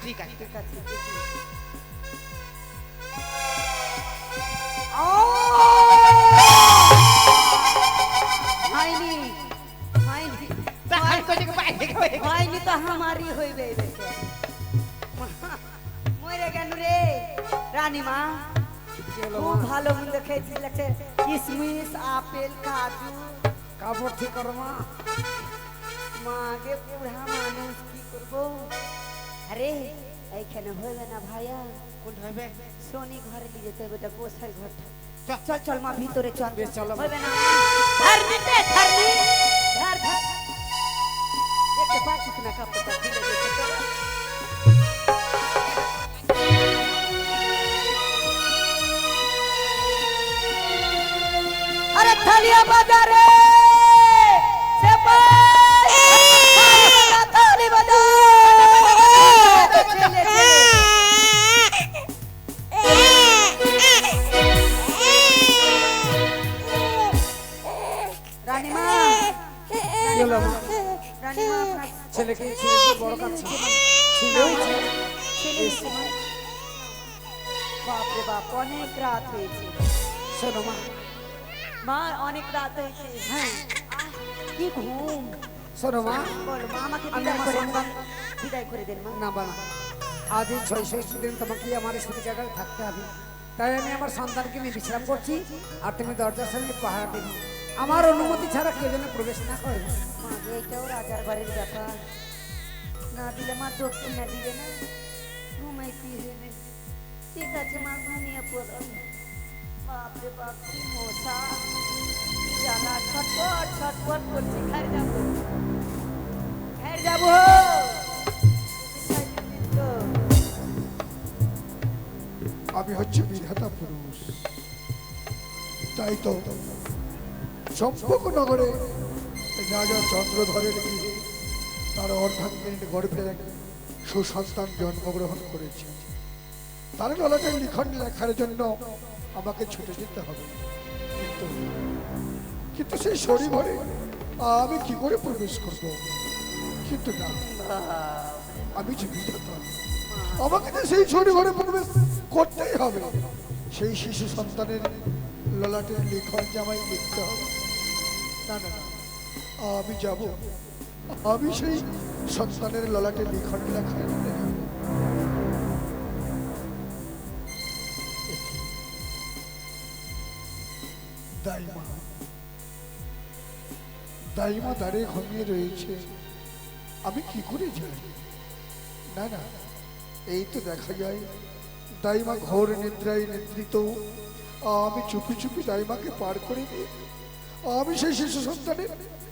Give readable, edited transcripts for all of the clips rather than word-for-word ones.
ঠিক আছে ঠিক আছে হয়নি হয়নি তাই কইছে কি বাইরে গেছে হয়নি তো আমারই হইবে মরে গেল রে রানীমা খুব ভালো মন্দ খেয়েছিস লাগছে কিশমিশ আপেল কাজু কাপড় ঠিক করো মা। মাগে বুড়া মানুষ কি করবো আরে এইখানে হইবে না ভাইয়া কোন হবে সোনি ঘরে নিয়ে যেতে হবে এটা গোসাই ঘরটা চল চল চল মা ভিতরে চল বেশ, চলো। হইবে না ধরনি তে ধরনি ধর ধর দেখতে পাচ্ছিস না কাপড়টা খুলে গেছে তোরা अरे थालिया बाजारे से थाली बजा चले चले रानी माँ চলো মা। रानी माँ अपना ছেলেকে ছেলে বড় কাছে ছিল ছেলে बाप रे बाप অনেক রাত হয়েছে শোনো মা। মা অনেক রাত হয়েছে হ্যাঁ কি ঘুম শোনো মা। বল মা আমাকে আমি বিদায় আমার করে সন্তান বিদায় করে দেন মা না বানা, আজ এই ৬৬ দিন তোমাকে আমার সাথে জায়গায় থাকতে হবে। তাই আমি আমার সন্তানকে নিয়ে বিশ্রাম করছি আর তুমি দরজার সামনে পাহারা দেবে। আমার অনুমতি ছাড়া কেউ যেন প্রবেশ না করে। মা এটাও রাজার বাড়ির ব্যাপার না দিলে মা দক্ষিণা দিবে না ঘুমাইতে হবে ঠিক আছে মা ঘুমিয়ে পড়ুন বাপরে বাপ কি মশা কি জ্বালা ছটপট ছটপট করছে ঘর যাবো ঘর যাবো আমি হচ্ছে বিধাতা পুরুষ, তাই তো চম্পকনগরে রাজা চন্দ্রধরের গৃহে তার অর্ধাঙ্গিনীর গর্ভে এক সুসন্তান জন্মগ্রহণ করেছে। তার ললাটের লিখন লেখার জন্য আমাকে ছুটে যেতে হবে, কিন্তু কিন্তু সেই শরীরে আমি কি করে প্রবেশ করব? কিন্তু না, আমি যে বিধাতা, আমাকে তো সেই শরীরে প্রবেশ করতেই হবে। সেই শিশু সন্তানের ললাটের লিখন যে আমায় লিখতে হবে। না না না, আমি যাব, আমি সেই সন্তানের ললাটের লিখন লেখায় দাইমা দাইমা দাঁড়িয়ে ঘুমিয়ে রয়েছে, আমি কি করে যাই? না না, এই তো দেখা যায় দাইমা ঘোর নিদ্রায় নিদ্রিত। আমি চুপি চুপি দাইমাকে পার করে দিয়ে আমি সেই শিশু সন্তানের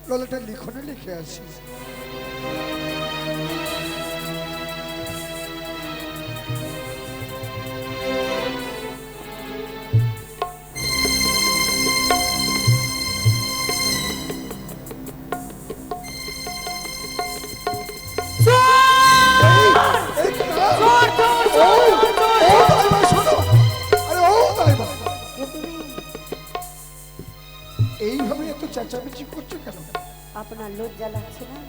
ললাটের লিখনে লিখে আসি। এইভাবে এত চেঁচামেচি করছো কেন? আপনার লজ্জা লাগছে না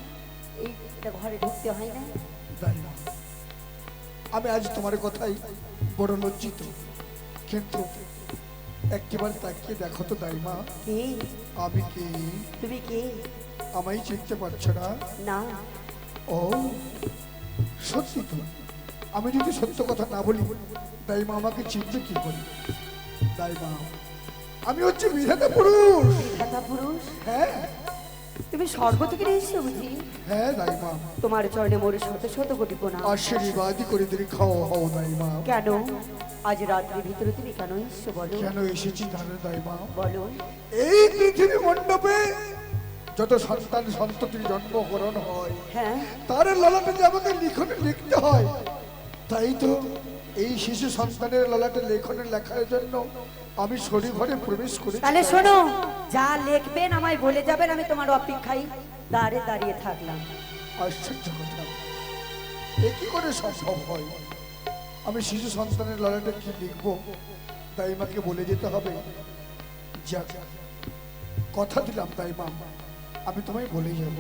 এই ঘরে ঢুকতে হয় না দাইমা, আমি আজ তোমার কথাই বড় লজ্জিত, কিন্তু একেবারে তাকিয়ে দেখো তো দাইমা, কে আমি কে? তুমি কে আমায় চিনতে পারছো না? না ও সত্যি তো, আমি যদি সত্য কথা না বলি দাইমা আমাকে চিনবে কি করে? দাইমা, আমি হচ্ছে বিধাতা পুরুষ। বিধাতা পুরুষ হ্যাঁ তুমি স্বর্গ থেকে এসেছো বুঝি হ্যাঁ দাইমা, তোমার চরণে মোর শত শত কোটি প্রণাম আশীর্বাদই করে দিলি খাও হও দাইমা। কেন আজ রাত্রির ভিতরে তুমি কেন এসছো বলো কেন এসেছি জানো দাইমা? বলো এই পৃথিবী মণ্ডপে যত সন্তান সন্ততির জন্মগ্রহণ হয় হ্যাঁ তার ললাটে যে আমাকে লিখনে লিখতে হয়, তাই তো এই শিশু সন্তানের ললাটে লেখনে লেখার জন্য আমি শরীর ঘরে প্রবেশ করি। তাহলে শোনো যা লিখবেন আমায় বলে যাবেন, আমি তোমার অপেক্ষায় দাঁড়িয়ে দাঁড়িয়ে থাকলাম। আশ্চর্য কথা, এ কি করে সম্ভব হয়? আমি শিশু সন্তানের ললাটে কি লিখবো দাইমাকে বলে যেতে হবে। যাক, কথা দিলাম দাইমা, আমি তোমায় বলে যাব।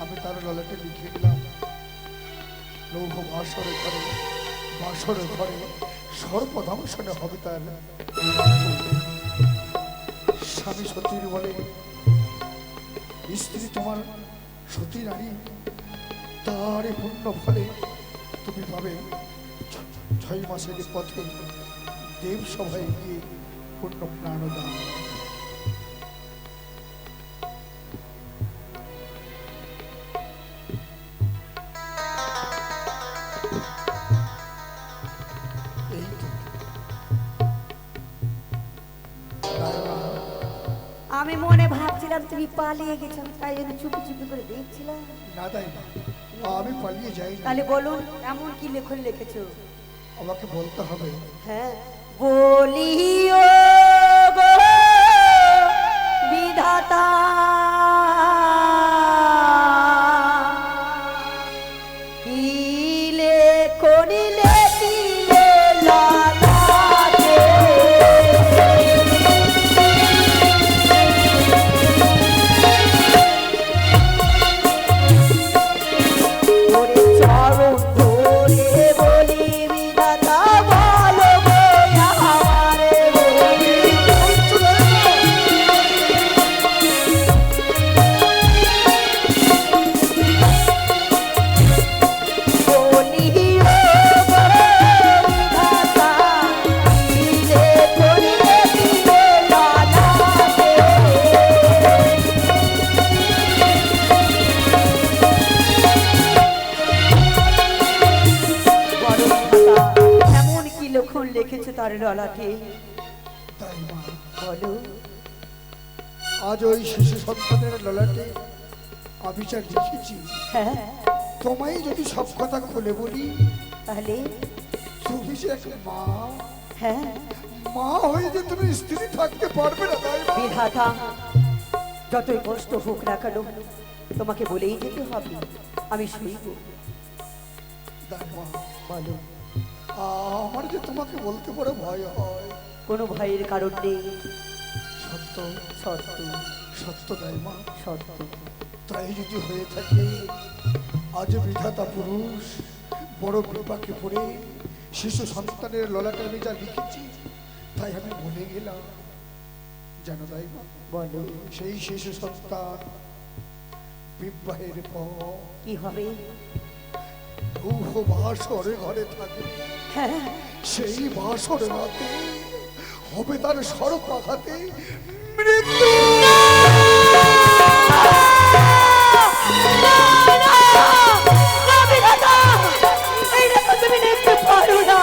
আমি তার ললাটে লিখে দিলাম, লৌহ বাসর ঘরে সর্বদংশনে হবে তার স্বামী সতীর বলে স্ত্রী তোমার সতী নারী, তার পুণ্য ফলে তুমি পাবে 6 মাসের পথে দেব সভায় গিয়ে পূর্ণ প্রাণদান। এই তো আমি মনে ভাবছিলাম তুমি পালিয়ে গেছো, আমি তাই জন্য চুপি চুপি করে দেখছিলাম। না তাই না, আমি পালিয়ে যাই না, তাহলে বলুন এমন কি লেখন লিখেছো? আমাকে বলতে হবে। হ্যাঁ, বলিও গো বিধাতা, কি লেখনিলে দিলে লালাতে, ওরে চরণ ধরে বলি বিধাতা বলো গো আমারে বলি, বলিও গো বিধাতা, কি লেখনিলে দিলে লালাতে। এমন কি লক্ষণ লিখেছে তার ললাটে? তাই মা, বলো। আজ ওই শিশু সন্তানের ললাটে আমি যা লিখেছি, হ্যাঁ, তোমায় যদি সব কথা খুলে বলি, তাহলে তুমি যে এক মা, হ্যাঁ, মা হয়ে যে তুমি স্ত্রী থাকতে পারবে না, তাই মা? বিধাতা যতই কষ্ট হোক না কেন তোমাকে বলেই যেতে হবে, আমি শুনবো। তাই মা, বলো। আমার যে তোমাকে বলতে বড় ভয় হয়। কোনো ভয়ের কারণ নেই, সত্য সত্য সত্য তাই মা, সত্য। তাই যদি হয়ে থাকে, আজ বিধাতা পুরুষ বড় বিপাকে পড়ে শিশু সন্তানের ললাটে আমি যা লিখেছি, তাই আমি বলে গেলাম। জানো তাই মা, বলো সেই শিশু সন্তান বিবাহের পর কি হবে? লৌহ বাসর ঘরে থাকে, হ্যাঁ, সেই বাসর রাতে হবে তার সর্পাঘাতে মৃত্যু। এই লেখন তুমি লিখতে পারো না,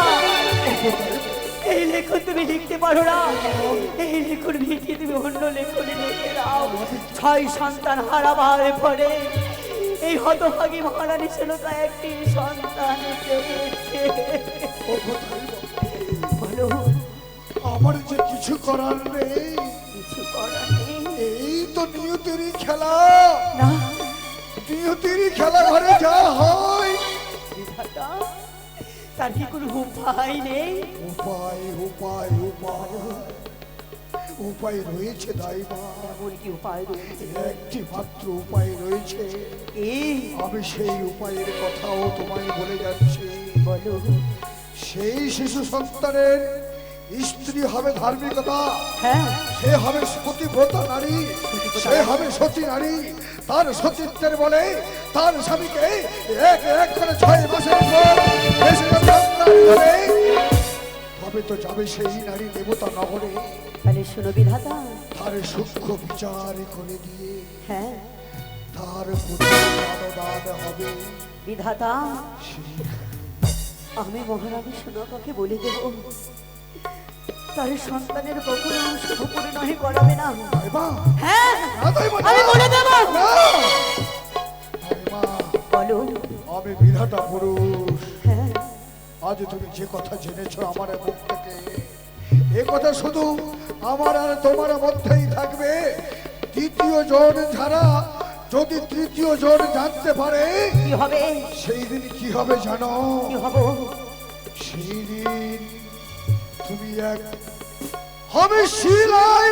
এই লেখন তুমি লিখতে পারো না, এই লেখন মিটিয়ে তুমি অন্য লেখনে লিখে দাও। 6 সন্তান হারাবার পরে এই হতভাগী মহারানী ছিল তা একটি সন্তান পেয়েছে। বলো, আমার যে কিছু করার নেই, কিছু করার নেই? এই তো নিয়তিরই খেলা। না নিয়তিরই খেলা ঘরে যা হয়। বিধাতা, তার কি কোনো উপায় নেই? উপায় উপায় উপায় উপায় রয়েছে দাইমা, এমন কি উপায় রয়েছে? একটি মাত্র উপায় রয়েছে। এই আমি সেই উপায়ের কথাও তোমায় বলে যাচ্ছি। বলো। সেই শিশু সন্তানের স্ত্রী হবে ধার্মিকতা, হ্যাঁ, সে হবে সতীব্রতা নারী, সে হবে সতী নারী। তার সতীত্বের বলে তার স্বামীকে এক এক করে 6 মাসের পর এসে সন্তান করে, তবে তো যাবে সেই নারী দেবতা নগরে। তাহলে শোনো বিধাতা, তার সূক্ষ্ম বিচার করে দিয়ে হ্যাঁ তার প্রতিদান হবে। বিধাতা, আমি মহারানী সোনাকাকে বলে দেব তার সন্তানের কখনো শুভ পরিণয় করাবে না। দাইমা, হ্যাঁ, না দাইমা, না। আমি বলে দেব। না। দাইমা, বলো। আমি বিধাতা পুরুষ। হ্যাঁ, আজ তুমি যে কথা জেনেছো আমার মুখ থেকে, এ কথা শুধু আমার আর তোমার মধ্যেই থাকবে। দ্বিতীয় জন ছাড়া যদি তৃতীয় জন জানতে পারে, কি হবে? সেই দিন কি হবে জানো? কি হবো? সেই দিন তুমি এক হবে শিলাই।